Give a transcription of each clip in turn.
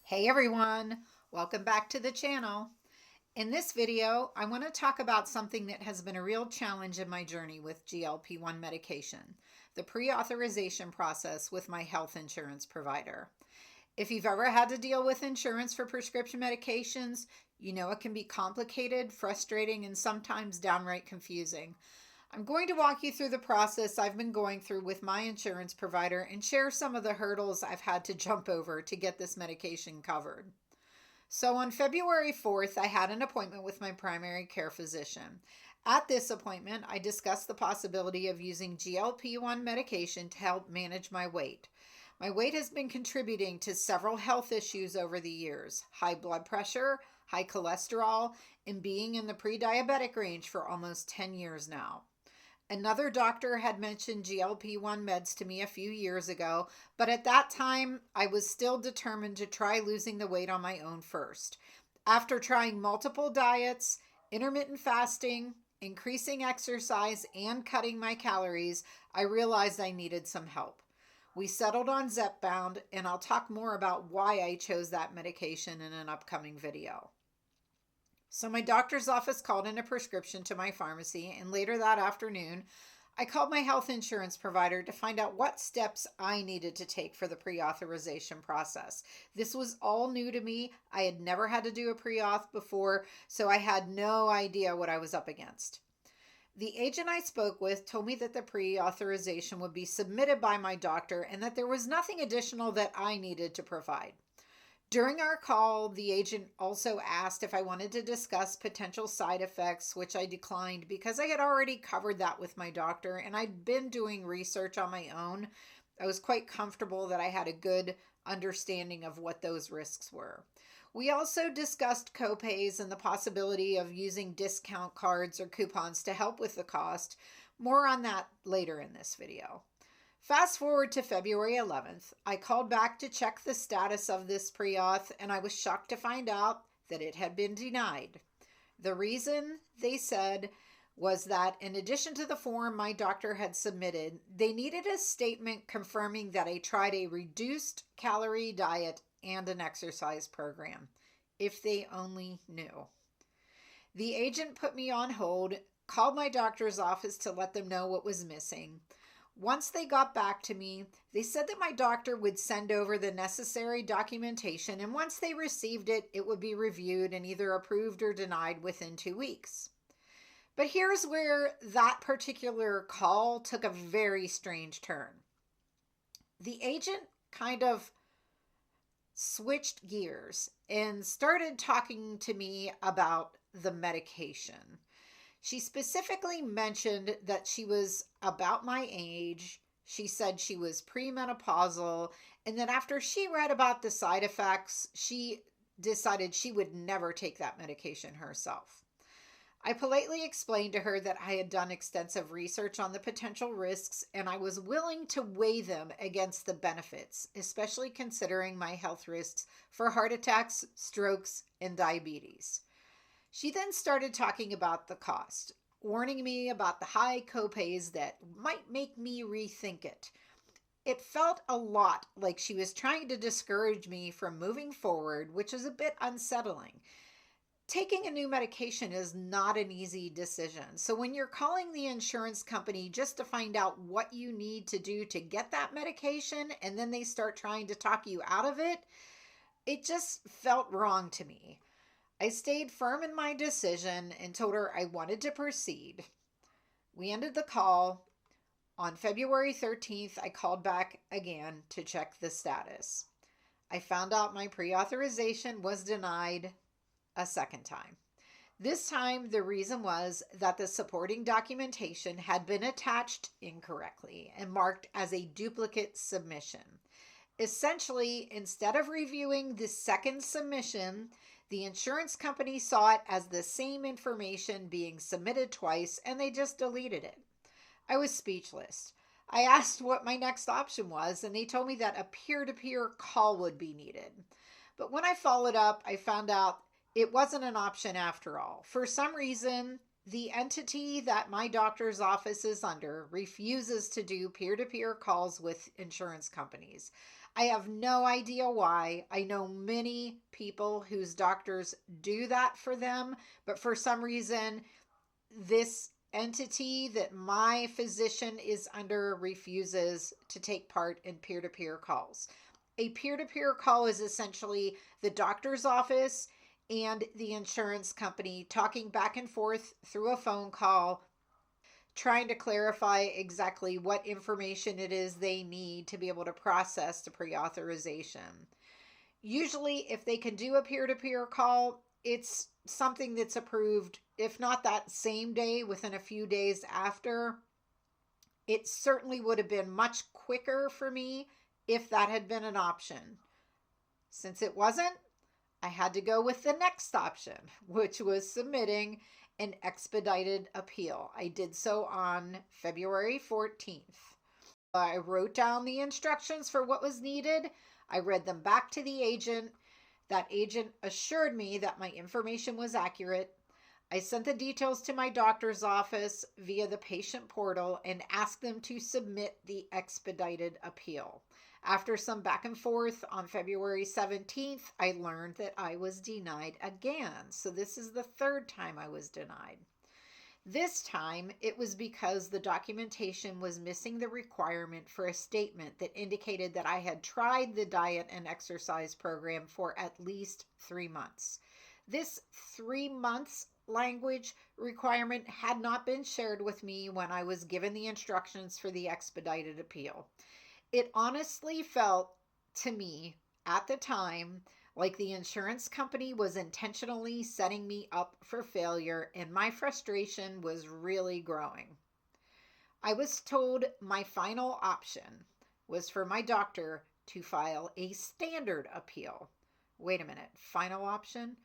Hey everyone, welcome back to the channel. In this video, I want to talk about something that has been a real challenge in my journey with GLP-1 medication, the pre-authorization process with my health insurance provider. If you've ever had to deal with insurance for prescription medications, you know it can be complicated, frustrating, and sometimes downright confusing. I'm going to walk you through the process I've been going through with my insurance provider and share some of the hurdles I've had to jump over to get this medication covered. So on February 4th, I had an appointment with my primary care physician. At this appointment, I discussed the possibility of using GLP-1 medication to help manage my weight. My weight has been contributing to several health issues over the years: high blood pressure, high cholesterol, and being in the pre-diabetic range for almost 10 years now. Another doctor had mentioned GLP-1 meds to me a few years ago, but at that time, I was still determined to try losing the weight on my own first. After trying multiple diets, intermittent fasting, increasing exercise, and cutting my calories, I realized I needed some help. We settled on Zepbound, and I'll talk more about why I chose that medication in an upcoming video. So my doctor's office called in a prescription to my pharmacy, and later that afternoon, I called my health insurance provider to find out what steps I needed to take for the pre-authorization process. This was all new to me. I had never had to do a pre-auth before, so I had no idea what I was up against. The agent I spoke with told me that the pre-authorization would be submitted by my doctor and that there was nothing additional that I needed to provide. During our call, the agent also asked if I wanted to discuss potential side effects, which I declined because I had already covered that with my doctor and I'd been doing research on my own. I was quite comfortable that I had a good understanding of what those risks were. We also discussed copays and the possibility of using discount cards or coupons to help with the cost. More on that later in this video. Fast forward to February 11th, I called back to check the status of this pre-auth and I was shocked to find out that it had been denied. The reason, they said, was that in addition to the form my doctor had submitted, they needed a statement confirming that I tried a reduced calorie diet and an exercise program. If they only knew. The agent put me on hold, called my doctor's office to let them know what was missing. Once they got back to me, they said that my doctor would send over the necessary documentation, and once they received it, it would be reviewed and either approved or denied within 2 weeks. But here's where that particular call took a very strange turn. The agent kind of switched gears and started talking to me about the medication. She specifically mentioned that she was about my age. She said she was premenopausal, and that after she read about the side effects, she decided she would never take that medication herself. I politely explained to her that I had done extensive research on the potential risks and I was willing to weigh them against the benefits, especially considering my health risks for heart attacks, strokes, and diabetes. She then started talking about the cost, warning me about the high copays that might make me rethink it. It felt a lot like she was trying to discourage me from moving forward, which is a bit unsettling. Taking a new medication is not an easy decision. So when you're calling the insurance company just to find out what you need to do to get that medication and then they start trying to talk you out of it, it just felt wrong to me. I stayed firm in my decision and told her I wanted to proceed. We ended the call. On February 13th, I called back again to check the status. I found out my pre-authorization was denied a second time. This time, the reason was that the supporting documentation had been attached incorrectly and marked as a duplicate submission. Essentially, instead of reviewing the second submission, the insurance company saw it as the same information being submitted twice and they just deleted it. I was speechless. I asked what my next option was and they told me that a peer-to-peer call would be needed. But when I followed up, I found out it wasn't an option after all. For some reason, the entity that my doctor's office is under refuses to do peer-to-peer calls with insurance companies. I have no idea why. I know many people whose doctors do that for them, but for some reason, this entity that my physician is under refuses to take part in peer-to-peer calls. A peer-to-peer call is essentially the doctor's office and the insurance company talking back and forth through a phone call, trying to clarify exactly what information it is they need to be able to process the pre-authorization. Usually, if they can do a peer-to-peer call, it's something that's approved, if not that same day, within a few days after. It certainly would have been much quicker for me if that had been an option. Since it wasn't, I had to go with the next option, which was submitting an expedited appeal. I did so on February 14th. I wrote down the instructions for what was needed. I read them back to the agent. That agent assured me that my information was accurate. I sent the details to my doctor's office via the patient portal and asked them to submit the expedited appeal. After some back and forth on February 17th, I learned that I was denied again. So this is the third time I was denied. This time, it was because the documentation was missing the requirement for a statement that indicated that I had tried the diet and exercise program for at least 3 months. This 3 months language requirement had not been shared with me when I was given the instructions for the expedited appeal. It honestly felt to me at the time like the insurance company was intentionally setting me up for failure, and my frustration was really growing. I was told my final option was for my doctor to file a standard appeal. Wait a minute, final option?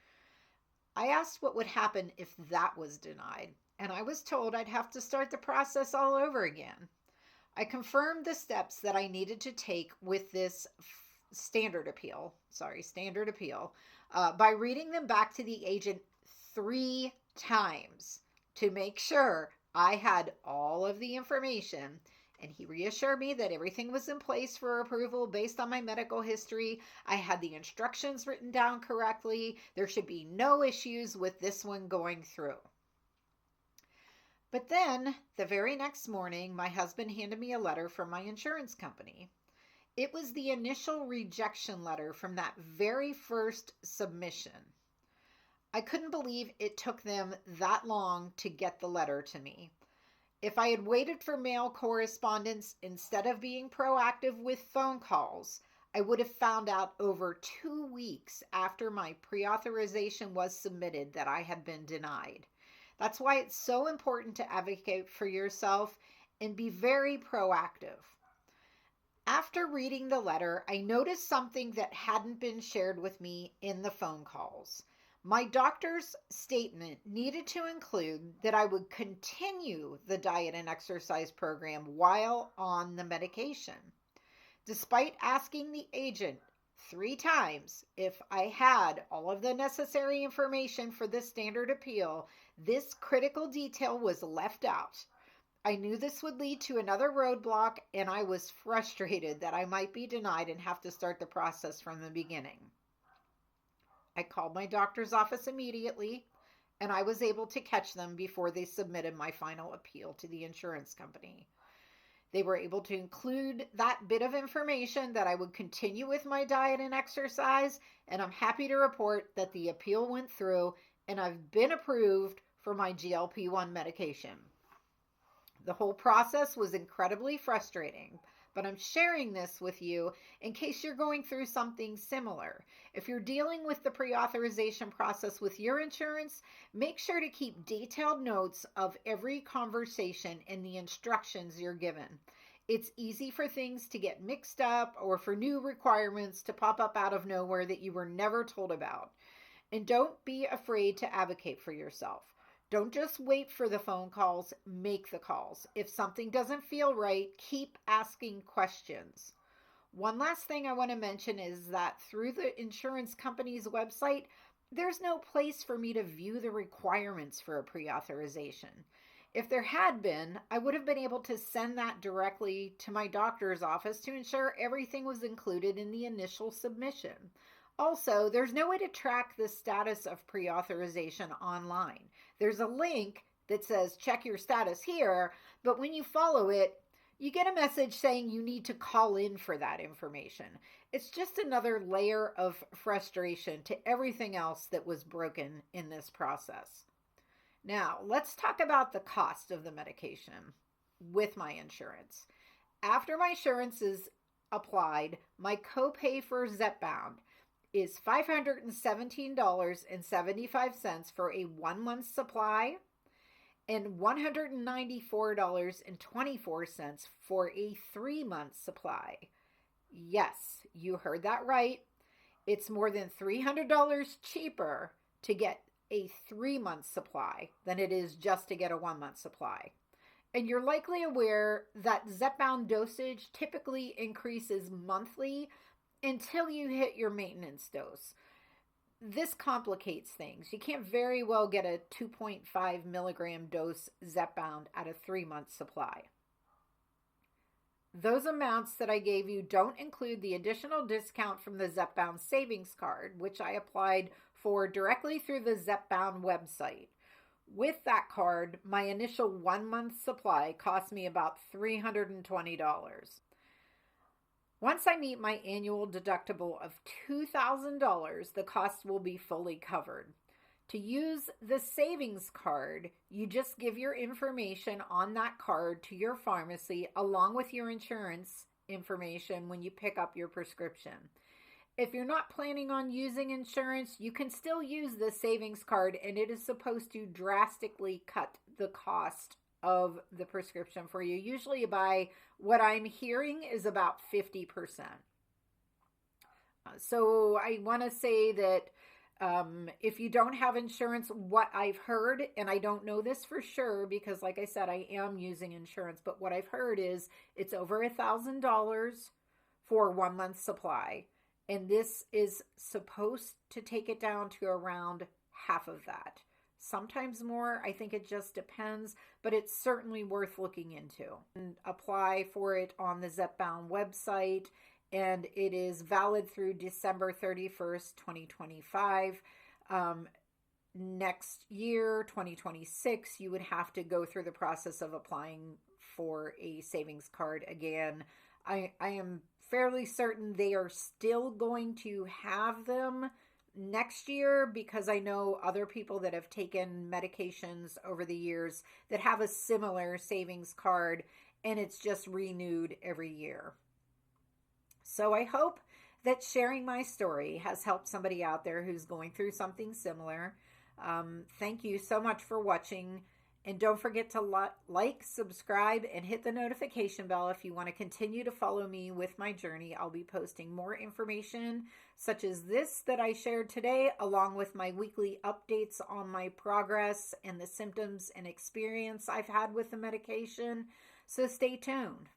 I asked what would happen if that was denied, and I was told I'd have to start the process all over again. I confirmed the steps that I needed to take with this standard appeal, by reading them back to the agent 3 times to make sure I had all of the information. And he reassured me that everything was in place for approval based on my medical history. I had the instructions written down correctly. There should be no issues with this one going through. But then, the very next morning, my husband handed me a letter from my insurance company. It was the initial rejection letter from that very first submission. I couldn't believe it took them that long to get the letter to me. If I had waited for mail correspondence instead of being proactive with phone calls, I would have found out over 2 weeks after my pre-authorization was submitted that I had been denied. That's why it's so important to advocate for yourself and be very proactive. After reading the letter, I noticed something that hadn't been shared with me in the phone calls. My doctor's statement needed to include that I would continue the diet and exercise program while on the medication. Despite asking the agent 3 times if I had all of the necessary information for the standard appeal, this critical detail was left out. I knew this would lead to another roadblock, and I was frustrated that I might be denied and have to start the process from the beginning. I called my doctor's office immediately, and I was able to catch them before they submitted my final appeal to the insurance company. They were able to include that bit of information that I would continue with my diet and exercise, and I'm happy to report that the appeal went through and I've been approved for my GLP-1 medication. The whole process was incredibly frustrating, but I'm sharing this with you in case you're going through something similar. If you're dealing with the pre-authorization process with your insurance, make sure to keep detailed notes of every conversation and the instructions you're given. It's easy for things to get mixed up or for new requirements to pop up out of nowhere that you were never told about. And don't be afraid to advocate for yourself. Don't just wait for the phone calls, make the calls. If something doesn't feel right, keep asking questions. One last thing I want to mention is that through the insurance company's website, there's no place for me to view the requirements for a pre-authorization. If there had been, I would have been able to send that directly to my doctor's office to ensure everything was included in the initial submission. Also, there's no way to track the status of pre-authorization online. There's a link that says check your status here, but when you follow it, you get a message saying you need to call in for that information. It's just another layer of frustration to everything else that was broken in this process. Now, let's talk about the cost of the medication with my insurance. After my insurance is applied, my copay for Zepbound is $517.75 for a 1 month supply and $194.24 for a 3 month supply. Yes, you heard that right. It's more than $300 cheaper to get a 3 month supply than it is just to get a 1 month supply. And you're likely aware that Zepbound dosage typically increases monthly until you hit your maintenance dose. This complicates things. You can't very well get a 2.5 milligram dose Zepbound at a 3 month supply. Those amounts that I gave you don't include the additional discount from the Zepbound savings card, which I applied for directly through the Zepbound website. With that card, my initial 1 month supply cost me about $320. Once I meet my annual deductible of $2,000, the cost will be fully covered. To use the savings card, you just give your information on that card to your pharmacy along with your insurance information when you pick up your prescription. If you're not planning on using insurance, you can still use the savings card, and it is supposed to drastically cut the cost of the prescription for you, usually by what I'm hearing is about 50%. So I want to say that if you don't have insurance, what I've heard, and I don't know this for sure because like I said, I am using insurance, but what I've heard is it's over $1,000 for a 1 month supply. And this is supposed to take it down to around half of that. Sometimes more, I think it just depends, but it's certainly worth looking into. And apply for it on the Zepbound website, and it is valid through December 31st, 2025. Next year, 2026, you would have to go through the process of applying for a savings card again. I am fairly certain they are still going to have them next year because I know other people that have taken medications over the years that have a similar savings card, and it's just renewed every year. So I hope that sharing my story has helped somebody out there who's going through something similar. Thank you so much for watching. And don't forget to like, subscribe, and hit the notification bell if you want to continue to follow me with my journey. I'll be posting more information such as this that I shared today, along with my weekly updates on my progress and the symptoms and experience I've had with the medication. So stay tuned.